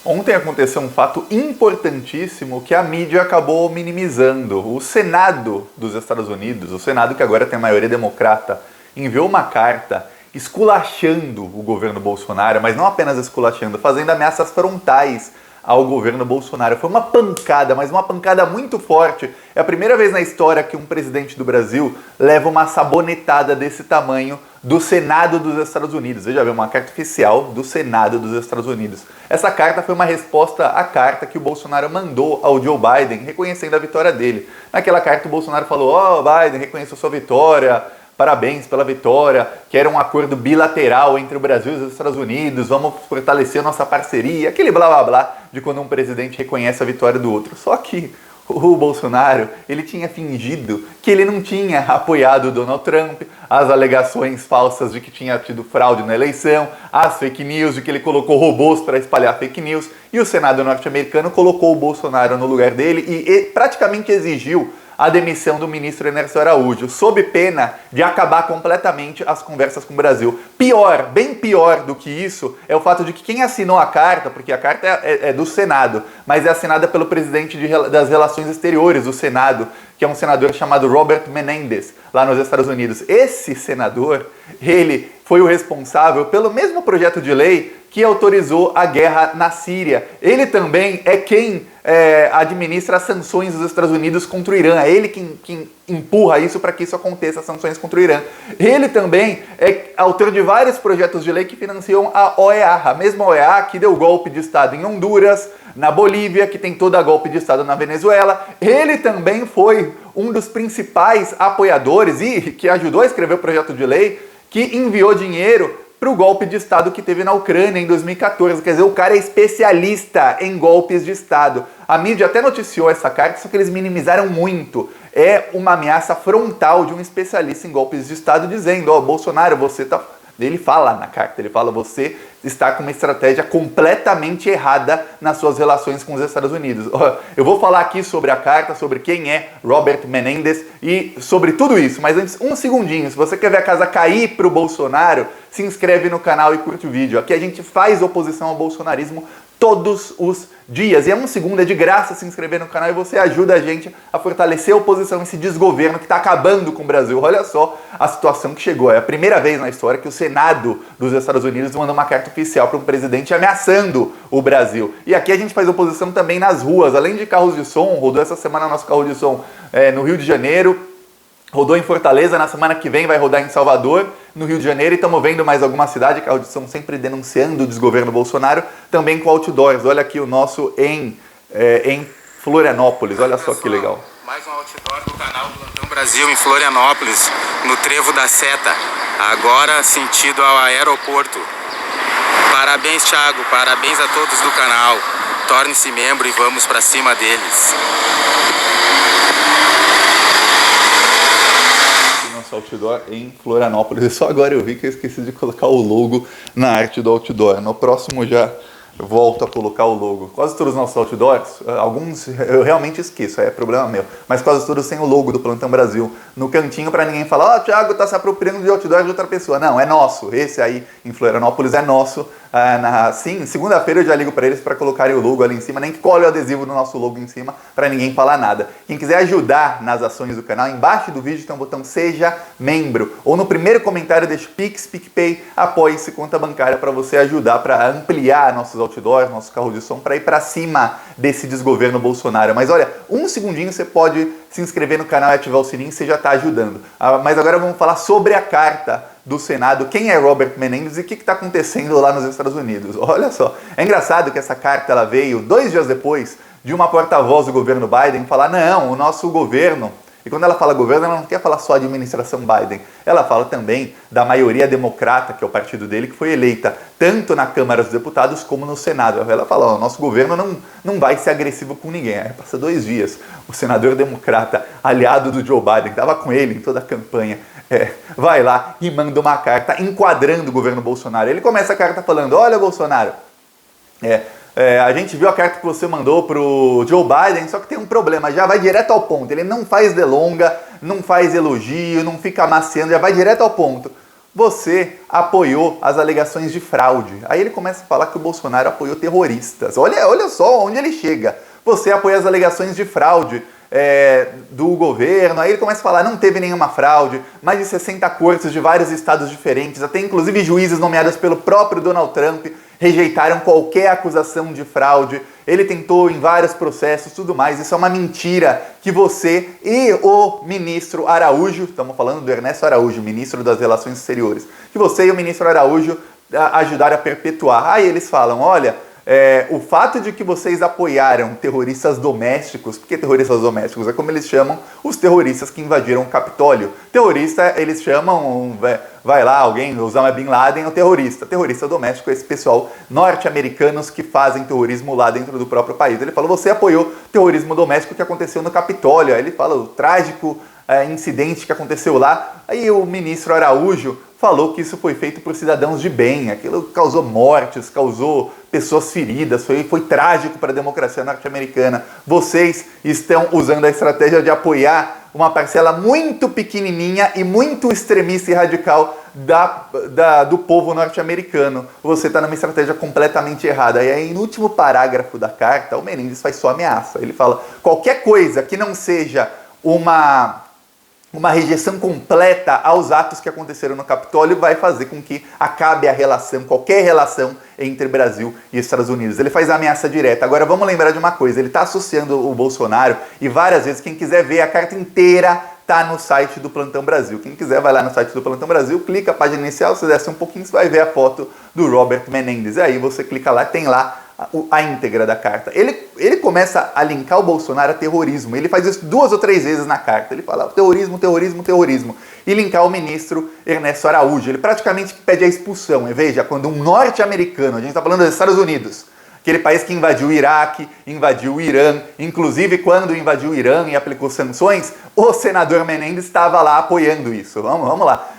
Ontem aconteceu um fato importantíssimo que a mídia acabou minimizando. O Senado dos Estados Unidos, o Senado que agora tem a maioria democrata, enviou uma carta esculachando o governo Bolsonaro, mas não apenas esculachando, fazendo ameaças frontais ao governo Bolsonaro. Foi uma pancada, mas uma pancada muito forte. É a primeira vez na história que um presidente do Brasil leva uma sabonetada desse tamanho do Senado dos Estados Unidos. Veja bem, uma carta oficial do Senado dos Estados Unidos. Essa carta foi uma resposta à carta que o Bolsonaro mandou ao Joe Biden, reconhecendo a vitória dele. Naquela carta o Bolsonaro falou: "Ó, Biden, reconheço a sua vitória, parabéns pela vitória, quero um acordo bilateral entre o Brasil e os Estados Unidos, vamos fortalecer nossa parceria", aquele blá blá blá de quando um presidente reconhece a vitória do outro. Só que o Bolsonaro, ele tinha fingido que ele não tinha apoiado o Donald Trump, as alegações falsas de que tinha tido fraude na eleição, as fake news de que ele colocou robôs para espalhar fake news, e o Senado norte-americano colocou o Bolsonaro no lugar dele e praticamente exigiu a demissão do ministro Ernesto Araújo, sob pena de acabar completamente as conversas com o Brasil. Pior, bem pior do que isso, é o fato de que quem assinou a carta, porque a carta é do Senado, mas é assinada pelo presidente das Relações Exteriores do Senado, que é um senador chamado Robert Menendez, lá nos Estados Unidos. Esse senador, ele foi o responsável pelo mesmo projeto de lei que autorizou a guerra na Síria. Ele também é quem administra as sanções dos Estados Unidos contra o Irã. É ele quem empurra isso para que isso aconteça, as sanções contra o Irã. Ele também é autor de vários projetos de lei que financiam a OEA, a mesma OEA que deu golpe de Estado em Honduras, na Bolívia, que tentou dar golpe de Estado na Venezuela. Ele também foi um dos principais apoiadores e que ajudou a escrever o projeto de lei que enviou dinheiro para o golpe de Estado que teve na Ucrânia em 2014. Quer dizer, o cara é especialista em golpes de Estado. A mídia até noticiou essa carta, só que eles minimizaram muito. É uma ameaça frontal de um especialista em golpes de Estado dizendo: ó, Bolsonaro, você tá... Ele fala na carta, ele fala: você está com uma estratégia completamente errada nas suas relações com os Estados Unidos. Eu vou falar aqui sobre a carta, sobre quem é Robert Menendez e sobre tudo isso, mas antes, um segundinho. Se você quer ver a casa cair para o Bolsonaro, se inscreve no canal e curte o vídeo. Aqui a gente faz oposição ao bolsonarismo todos os dias. E é um segundo, é de graça se inscrever no canal e você ajuda a gente a fortalecer a oposição, esse desgoverno que está acabando com o Brasil. Olha só a situação que chegou. É a primeira vez na história que o Senado dos Estados Unidos manda uma carta oficial para um presidente ameaçando o Brasil. E aqui a gente faz oposição também nas ruas. Além de carros de som, rodou essa semana nosso carro de som no Rio de Janeiro, rodou em Fortaleza, na semana que vem vai rodar em Salvador, no Rio de Janeiro, e estamos vendo mais alguma cidade, carro de som sempre denunciando o desgoverno Bolsonaro, também com outdoors. Olha aqui o nosso em Florianópolis, olha só que legal. Mais um outdoor do canal Plantão Brasil em Florianópolis, no Trevo da Seta, agora sentido ao aeroporto. Parabéns, Thiago, parabéns a todos do canal, torne-se membro e vamos para cima deles. Outdoor em Florianópolis. E só agora eu vi que eu esqueci de colocar o logo na arte do outdoor. No próximo já volto a colocar o logo. Quase todos os nossos outdoors, alguns eu realmente esqueço, é problema meu, mas quase todos têm o logo do Plantão Brasil no cantinho para ninguém falar: ó, Thiago tá se apropriando de outdoor de outra pessoa. Não, é nosso. Esse aí em Florianópolis é nosso. Sim, segunda-feira eu já ligo para eles para colocarem o logo ali em cima, nem que cole o adesivo do nosso logo em cima para ninguém falar nada. Quem quiser ajudar nas ações do canal, embaixo do vídeo tem um botão Seja Membro, ou no primeiro comentário deixa Pix, PicPay, apoie-se, conta bancária para você ajudar, para ampliar nossos outdoors, nossos carros de som, para ir para cima desse desgoverno Bolsonaro. Mas olha, um segundinho você pode se inscrever no canal e ativar o sininho, você já está ajudando. Mas agora vamos falar sobre a carta do Senado, quem é Robert Menendez e o que está acontecendo lá nos Estados Unidos. Olha só, é engraçado que essa carta ela veio 2 dias depois de uma porta-voz do governo Biden falar: não, o nosso governo... E quando ela fala governo, ela não quer falar só administração Biden. Ela fala também da maioria democrata, que é o partido dele, que foi eleita tanto na Câmara dos Deputados como no Senado. Ela fala: ó, nosso governo não vai ser agressivo com ninguém. Aí passa 2 dias, o senador democrata, aliado do Joe Biden, estava com ele em toda a campanha, vai lá e manda uma carta enquadrando o governo Bolsonaro. Ele começa a carta falando: olha, Bolsonaro, a gente viu a carta que você mandou pro Joe Biden, só que tem um problema, já vai direto ao ponto. Ele não faz delonga, não faz elogio, não fica amaciando, já vai direto ao ponto. você apoiou as alegações de fraude. Aí ele começa a falar que o Bolsonaro apoiou terroristas. Olha só onde ele chega. Você apoia as alegações de fraude do governo. Aí ele começa a falar, não teve nenhuma fraude, mais de 60 cortes de vários estados diferentes, até inclusive juízes nomeados pelo próprio Donald Trump, rejeitaram qualquer acusação de fraude. Ele tentou em vários processos, tudo mais. Isso é uma mentira que você e o ministro Araújo, estamos falando do Ernesto Araújo, ministro das Relações Exteriores, que você e o ministro Araújo ajudaram a perpetuar. Aí eles falam, olha, o fato de que vocês apoiaram terroristas domésticos, porque terroristas domésticos é como eles chamam os terroristas que invadiram o Capitólio. Terrorista, eles chamam, vai lá, alguém, Osama Bin Laden é o terrorista. Terrorista doméstico é esse pessoal norte-americanos que fazem terrorismo lá dentro do próprio país. Ele fala, você apoiou terrorismo doméstico que aconteceu no Capitólio. Aí ele fala, o trágico incidente que aconteceu lá. Aí o ministro Araújo falou que isso foi feito por cidadãos de bem. Aquilo causou mortes, causou pessoas feridas, foi trágico para a democracia norte-americana. Vocês estão usando a estratégia de apoiar uma parcela muito pequenininha e muito extremista e radical do povo norte-americano. Você está numa estratégia completamente errada. E aí, no último parágrafo da carta, o Menendez faz só ameaça. Ele fala, qualquer coisa que não seja uma rejeição completa aos atos que aconteceram no Capitólio vai fazer com que acabe a relação, qualquer relação entre Brasil e Estados Unidos. Ele faz a ameaça direta. Agora vamos lembrar de uma coisa, ele está associando o Bolsonaro e várias vezes, quem quiser ver a carta inteira está no site do Plantão Brasil. Quem quiser vai lá no site do Plantão Brasil, clica a página inicial, você desce um pouquinho, você vai ver a foto do Robert Menendez. E aí você clica lá, tem lá a íntegra da carta. Ele começa a linkar o Bolsonaro a terrorismo. Ele faz isso 2 ou 3 vezes na carta. Ele fala terrorismo, terrorismo, terrorismo. E linkar o ministro Ernesto Araújo. Ele praticamente pede a expulsão. E veja, quando um norte-americano, a gente está falando dos Estados Unidos, aquele país que invadiu o Iraque, invadiu o Irã, inclusive quando invadiu o Irã e aplicou sanções, o senador Menendez estava lá apoiando isso. Vamos lá.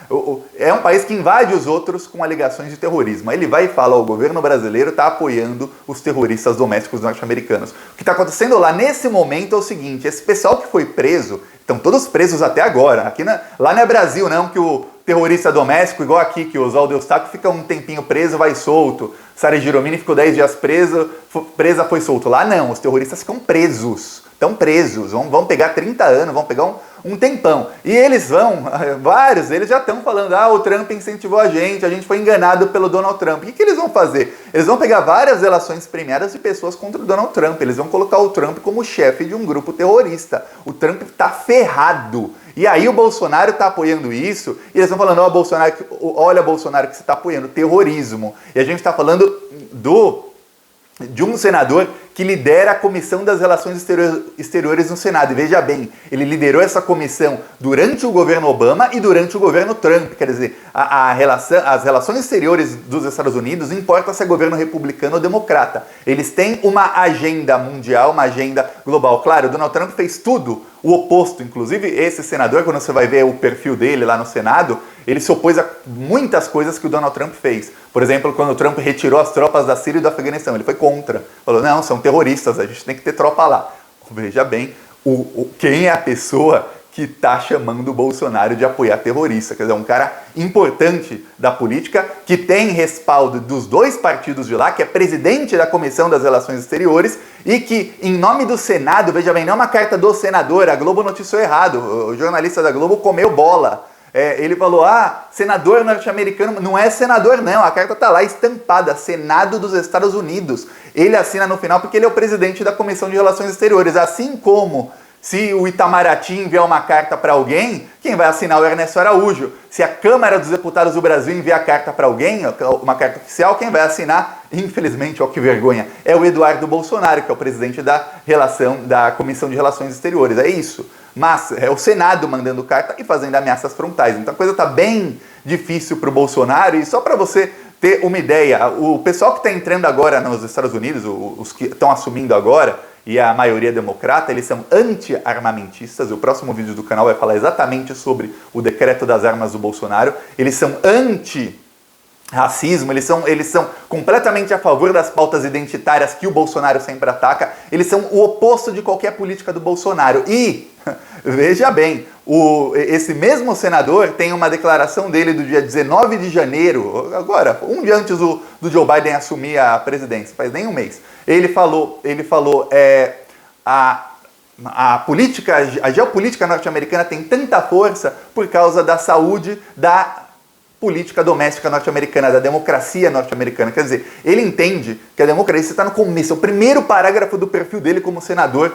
É um país que invade os outros com alegações de terrorismo. Aí ele vai e fala, o governo brasileiro está apoiando os terroristas domésticos norte-americanos. O que está acontecendo lá nesse momento é o seguinte, esse pessoal que foi preso, estão todos presos até agora. Lá não é Brasil não, que o terrorista doméstico, igual aqui, que o Oswaldo Eustáquio fica um tempinho preso, vai solto. Sara Giromini ficou 10 dias presa, foi solto. Lá não, os terroristas ficam presos. Estão presos, vão pegar 30 anos, vão pegar um tempão. E eles vários deles já estão falando, o Trump incentivou a gente foi enganado pelo Donald Trump. O que eles vão fazer? Eles vão pegar várias delações premiadas de pessoas contra o Donald Trump. Eles vão colocar o Trump como chefe de um grupo terrorista. O Trump está ferrado. E aí o Bolsonaro está apoiando isso, e eles estão falando, olha Bolsonaro que você está apoiando terrorismo. E a gente está falando de um senador que lidera a Comissão das Relações Exteriores no Senado. E veja bem, ele liderou essa comissão durante o governo Obama e durante o governo Trump. Quer dizer, as relações exteriores dos Estados Unidos, não importa se é governo republicano ou democrata. Eles têm uma agenda mundial, uma agenda global. Claro, o Donald Trump fez tudo o oposto. Inclusive, esse senador, quando você vai ver o perfil dele lá no Senado, ele se opôs a muitas coisas que o Donald Trump fez. Por exemplo, quando o Trump retirou as tropas da Síria e do Afeganistão, ele foi contra. Falou, não, são terroristas, a gente tem que ter tropa lá. Veja bem, quem é a pessoa que está chamando o Bolsonaro de apoiar terrorista? Quer dizer, um cara importante da política, que tem respaldo dos 2 partidos de lá, que é presidente da Comissão das Relações Exteriores e que, em nome do Senado, veja bem, não é uma carta do senador, a Globo noticiou errado, o jornalista da Globo comeu bola. Ele falou, senador norte-americano, não é senador não, a carta está lá estampada, Senado dos Estados Unidos. Ele assina no final porque ele é o presidente da Comissão de Relações Exteriores, assim como se o Itamaraty enviar uma carta para alguém, quem vai assinar é o Ernesto Araújo. Se a Câmara dos Deputados do Brasil enviar carta para alguém, uma carta oficial, quem vai assinar, infelizmente, ó que vergonha, é o Eduardo Bolsonaro, que é o presidente da Comissão de Relações Exteriores. É isso. Mas é o Senado mandando carta e fazendo ameaças frontais. Então a coisa está bem difícil para o Bolsonaro. E só para você ter uma ideia, o pessoal que está entrando agora nos Estados Unidos, os que estão assumindo agora, e a maioria democrata, eles são anti-armamentistas. O próximo vídeo do canal vai falar exatamente sobre o decreto das armas do Bolsonaro. Eles são racismo, eles são completamente a favor das pautas identitárias que o Bolsonaro sempre ataca, eles são o oposto de qualquer política do Bolsonaro. E, veja bem, esse mesmo senador tem uma declaração dele do dia 19 de janeiro, agora, um dia antes do Joe Biden assumir a presidência, faz nem um mês. Ele falou a geopolítica norte-americana tem tanta força por causa da saúde da política doméstica norte-americana, da democracia norte-americana. Quer dizer, ele entende que a democracia está no começo. O primeiro parágrafo do perfil dele como senador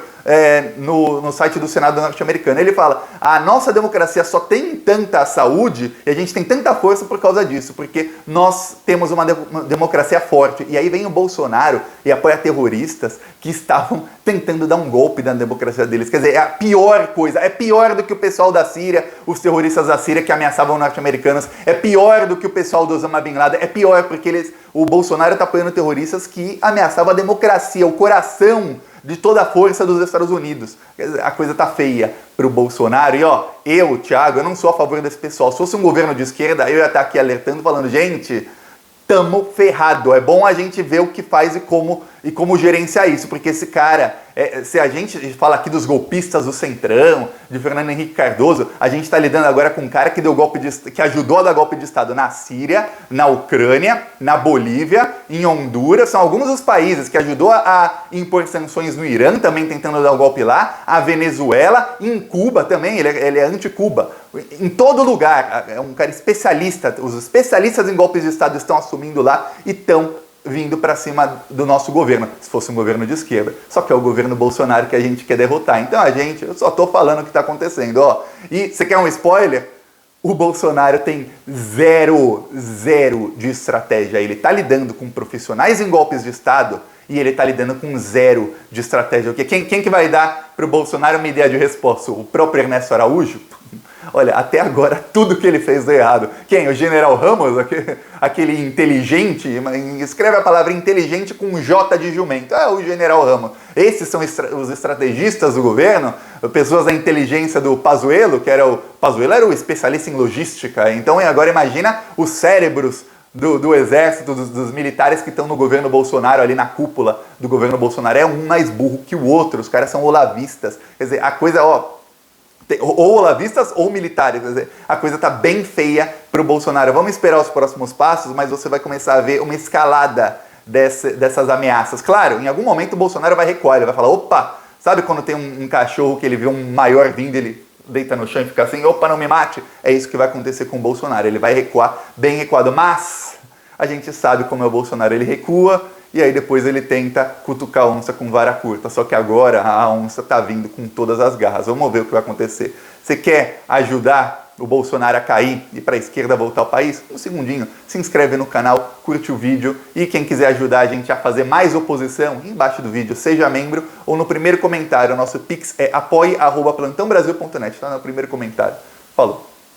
no site do Senado norte-americano. Ele fala, a nossa democracia só tem tanta saúde e a gente tem tanta força por causa disso, porque nós temos uma democracia forte. E aí vem o Bolsonaro e apoia terroristas que estavam tentando dar um golpe na democracia deles. Quer dizer, é a pior coisa. É pior do que o pessoal da Síria, os terroristas da Síria que ameaçavam norte-americanos. É pior do que o pessoal do Osama Bin Laden. É pior porque o Bolsonaro está apoiando terroristas que ameaçavam a democracia, o coração de toda a força dos Estados Unidos. Quer dizer, a coisa tá feia pro Bolsonaro. E eu, Thiago, eu não sou a favor desse pessoal. Se fosse um governo de esquerda, eu ia estar aqui alertando, falando, gente, tamo ferrado. É bom a gente ver o que faz e como gerenciar isso, porque esse cara, se a gente fala aqui dos golpistas do Centrão, de Fernando Henrique Cardoso, a gente está lidando agora com um cara que que ajudou a dar golpe de Estado na Síria, na Ucrânia, na Bolívia, em Honduras, são alguns dos países que ajudou a impor sanções no Irã, também tentando dar o golpe lá, a Venezuela, em Cuba também, ele é anti-Cuba. Em todo lugar, é um cara especialista, os especialistas em golpes de Estado estão assumindo lá e estão vindo para cima do nosso governo, se fosse um governo de esquerda. Só que é o governo Bolsonaro que a gente quer derrotar. Então eu só tô falando o que está acontecendo. E você quer um spoiler? O Bolsonaro tem zero de estratégia. Ele está lidando com profissionais em golpes de Estado e ele está lidando com zero de estratégia. Quem que vai dar para o Bolsonaro uma ideia de resposta? O próprio Ernesto Araújo? Olha, até agora tudo que ele fez deu errado. Quem? O General Ramos? Aquele inteligente? Escreve a palavra inteligente com J de jumento. O General Ramos. Esses são os estrategistas do governo, pessoas da inteligência do Pazuello, Pazuello era o especialista em logística. Então agora imagina os cérebros do exército, dos militares que estão no governo Bolsonaro, ali na cúpula do governo Bolsonaro. É um mais burro que o outro. Os caras são olavistas. Quer dizer, a coisa, ou olavistas ou militares, quer dizer, a coisa tá bem feia pro Bolsonaro. Vamos esperar os próximos passos, mas você vai começar a ver uma escalada dessas ameaças. Claro, em algum momento o Bolsonaro vai recuar, ele vai falar, opa, sabe quando tem um cachorro que ele vê um maior vindo, ele deita no chão e fica assim, opa, não me mate? É isso que vai acontecer com o Bolsonaro, ele vai recuar bem recuado, mas a gente sabe como é o Bolsonaro, ele recua, e aí depois ele tenta cutucar a onça com vara curta. Só que agora a onça está vindo com todas as garras. Vamos ver o que vai acontecer. Você quer ajudar o Bolsonaro a cair e para a esquerda voltar ao país? Um segundinho, se inscreve no canal, curte o vídeo. E quem quiser ajudar a gente a fazer mais oposição, embaixo do vídeo, seja membro ou no primeiro comentário. O nosso Pix é apoie@plantãobrasil.net. Está no primeiro comentário. Falou!